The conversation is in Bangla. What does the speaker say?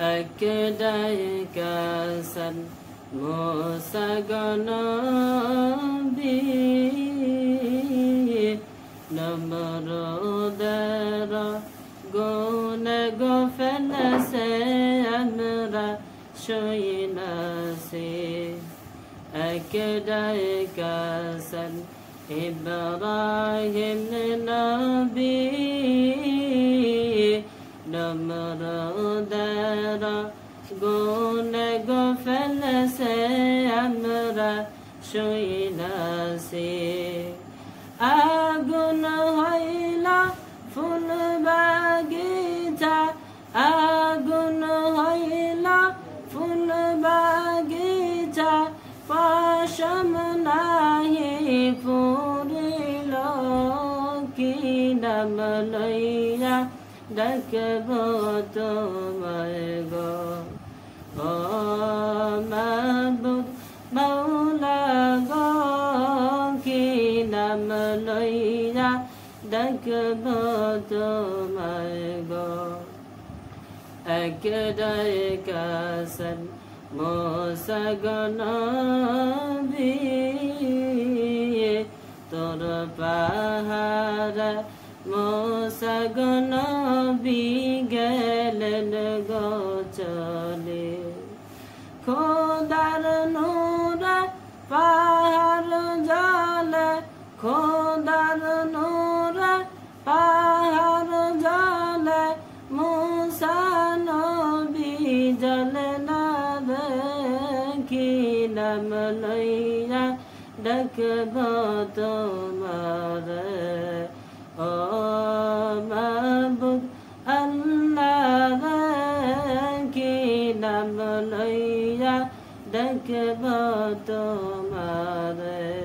একটাই কাসান মুসা গনবী নমরুদের গুনে গো ফেলেছে আমরা শুইনাছি একটাই কাসান ইব্রাহিম নবী নমরুদের গুনে গো ফেলেছে আমরা শুইনাছি আগুন হইলা ফুল বাগিচা আগুন হইলা ফুল বাগিচা পশম নাহি পুরিল কি নাম লইয়া ডাকব তোমায় গো ও মাবুদ মাওলা গো কি নাম লইয়া ডাকব তোমায় গো একটাই কাসান মুসা গনবী তোর পাহাড় মুসা গনবী গেলেন গো চলে খোদার নূরে পাহাড় জলে খোদার নূরে পাহাড় জলে মুসা নবী জলে না কি নাম লইয়া ডাকব তোমারে ও মাবুদ আল্লাহ কি নাম লইয়া ডাকব তোমারে